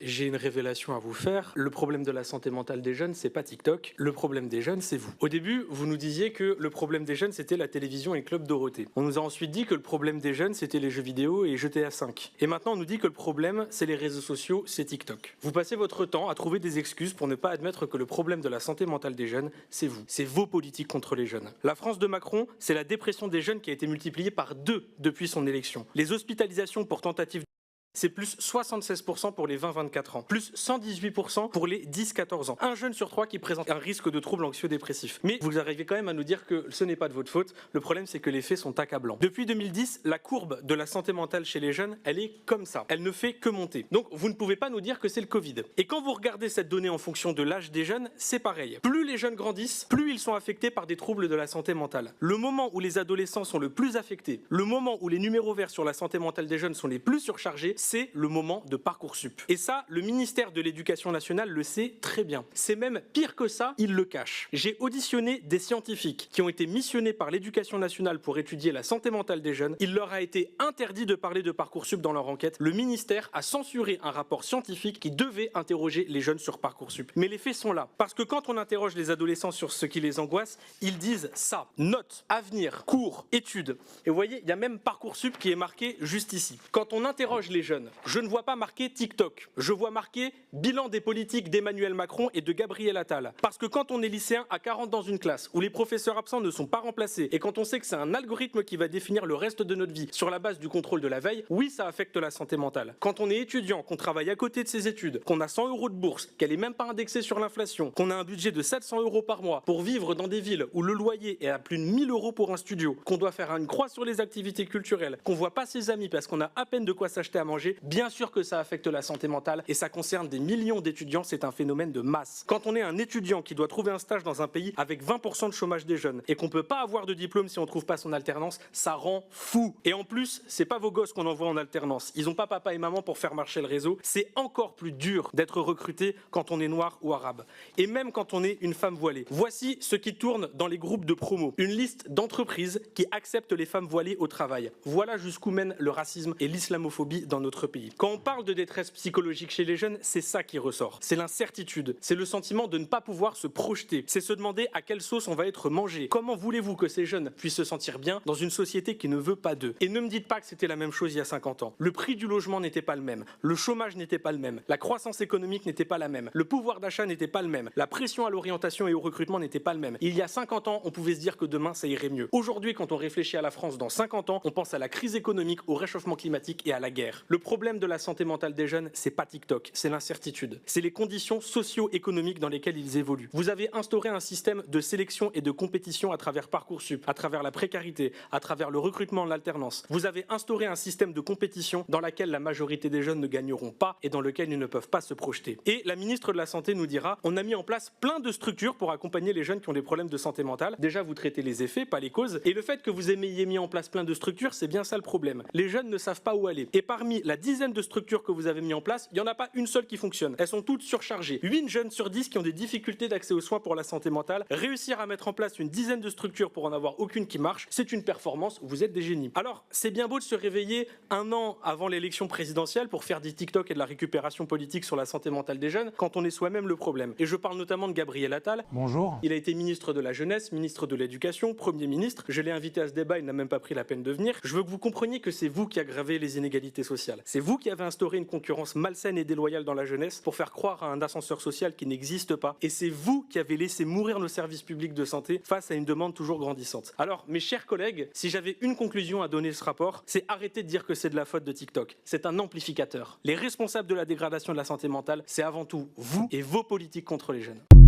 J'ai une révélation à vous faire. Le problème de la santé mentale des jeunes, c'est pas TikTok. Le problème des jeunes, c'est vous. Au début, vous nous disiez que le problème des jeunes, c'était la télévision et Club Dorothée. On nous a ensuite dit que le problème des jeunes, c'était les jeux vidéo et GTA V. Et maintenant, on nous dit que le problème, c'est les réseaux sociaux, c'est TikTok. Vous passez votre temps à trouver des excuses pour ne pas admettre que le problème de la santé mentale des jeunes, c'est vous. C'est vos politiques contre les jeunes. La France de Macron, c'est la dépression des jeunes qui a été multipliée par 2 depuis son élection. Les hospitalisations pour tentative c'est plus 76% pour les 20-24 ans, plus 118% pour les 10-14 ans. Un jeune sur 3 qui présente un risque de troubles anxio-dépressifs. Mais vous arrivez quand même à nous dire que ce n'est pas de votre faute. Le problème, c'est que les faits sont accablants. Depuis 2010, la courbe de la santé mentale chez les jeunes, elle est comme ça. Elle ne fait que monter. Donc, vous ne pouvez pas nous dire que c'est le Covid. Et quand vous regardez cette donnée en fonction de l'âge des jeunes, c'est pareil. Plus les jeunes grandissent, plus ils sont affectés par des troubles de la santé mentale. Le moment où les adolescents sont le plus affectés, le moment où les numéros verts sur la santé mentale des jeunes sont les plus surchargés, c'est le moment de Parcoursup. Et ça, le ministère de l'Éducation nationale le sait très bien. C'est même pire que ça, il le cache. J'ai auditionné des scientifiques qui ont été missionnés par l'Éducation nationale pour étudier la santé mentale des jeunes. Il leur a été interdit de parler de Parcoursup dans leur enquête. Le ministère a censuré un rapport scientifique qui devait interroger les jeunes sur Parcoursup. Mais les faits sont là. Parce que quand on interroge les adolescents sur ce qui les angoisse, ils disent ça. Notes, avenir, cours, études. Et vous voyez, il y a même Parcoursup qui est marqué juste ici. Quand on interroge les jeunes, je ne vois pas marqué TikTok. Je vois marqué bilan des politiques d'Emmanuel Macron et de Gabriel Attal. Parce que quand on est lycéen à 40 dans une classe, où les professeurs absents ne sont pas remplacés, et quand on sait que c'est un algorithme qui va définir le reste de notre vie sur la base du contrôle de la veille, oui, ça affecte la santé mentale. Quand on est étudiant, qu'on travaille à côté de ses études, qu'on a 100 € de bourse, qu'elle est même pas indexée sur l'inflation, qu'on a un budget de 700 € par mois pour vivre dans des villes où le loyer est à plus de 1000 € pour un studio, qu'on doit faire une croix sur les activités culturelles, qu'on voit pas ses amis parce qu'on a à peine de quoi s'acheter à manger, bien sûr que ça affecte la santé mentale et ça concerne des millions d'étudiants, c'est un phénomène de masse. Quand on est un étudiant qui doit trouver un stage dans un pays avec 20% de chômage des jeunes et qu'on peut pas avoir de diplôme si on trouve pas son alternance, ça rend fou. Et en plus, c'est pas vos gosses qu'on envoie en alternance. Ils ont pas papa et maman pour faire marcher le réseau. C'est encore plus dur d'être recruté quand on est noir ou arabe. Et même quand on est une femme voilée. Voici ce qui tourne dans les groupes de promo. Une liste d'entreprises qui acceptent les femmes voilées au travail. Voilà jusqu'où mène le racisme et l'islamophobie dans notre pays. Quand on parle de détresse psychologique chez les jeunes, c'est ça qui ressort. C'est l'incertitude. C'est le sentiment de ne pas pouvoir se projeter. C'est se demander à quelle sauce on va être mangé. Comment voulez-vous que ces jeunes puissent se sentir bien dans une société qui ne veut pas d'eux? Et ne me dites pas que c'était la même chose il y a 50 ans. Le prix du logement n'était pas le même. Le chômage n'était pas le même. La croissance économique n'était pas la même. Le pouvoir d'achat n'était pas le même. La pression à l'orientation et au recrutement n'était pas le même. Il y a 50 ans, on pouvait se dire que demain, ça irait mieux. Aujourd'hui, quand on réfléchit à la France dans 50 ans, on pense à la crise économique, au réchauffement climatique et à la guerre. Le problème de la santé mentale des jeunes, c'est pas TikTok, c'est l'incertitude. C'est les conditions socio-économiques dans lesquelles ils évoluent. Vous avez instauré un système de sélection et de compétition à travers Parcoursup, à travers la précarité, à travers le recrutement en alternance. Vous avez instauré un système de compétition dans lequel la majorité des jeunes ne gagneront pas et dans lequel ils ne peuvent pas se projeter. Et la ministre de la Santé nous dira, on a mis en place plein de structures pour accompagner les jeunes qui ont des problèmes de santé mentale. Déjà, vous traitez les effets, pas les causes. Et le fait que vous ayez mis en place plein de structures, c'est bien ça le problème. Les jeunes ne savent pas où aller. Et parmi la dizaine de structures que vous avez mis en place, il n'y en a pas une seule qui fonctionne. Elles sont toutes surchargées. 8 jeunes sur 10 qui ont des difficultés d'accès aux soins pour la santé mentale. Réussir à mettre en place une dizaine de structures pour en avoir aucune qui marche, c'est une performance, vous êtes des génies. Alors, c'est bien beau de se réveiller un an avant l'élection présidentielle pour faire des TikTok et de la récupération politique sur la santé mentale des jeunes, quand on est soi-même le problème. Et je parle notamment de Gabriel Attal. Bonjour. Il a été ministre de la Jeunesse, ministre de l'Éducation, Premier ministre. Je l'ai invité à ce débat, il n'a même pas pris la peine de venir. Je veux que vous compreniez que c'est vous qui aggravez les inégalités sociales. C'est vous qui avez instauré une concurrence malsaine et déloyale dans la jeunesse pour faire croire à un ascenseur social qui n'existe pas. Et c'est vous qui avez laissé mourir nos services publics de santé face à une demande toujours grandissante. Alors, mes chers collègues, si j'avais une conclusion à donner de ce rapport, c'est arrêter de dire que c'est de la faute de TikTok. C'est un amplificateur. Les responsables de la dégradation de la santé mentale, c'est avant tout vous et vos politiques contre les jeunes.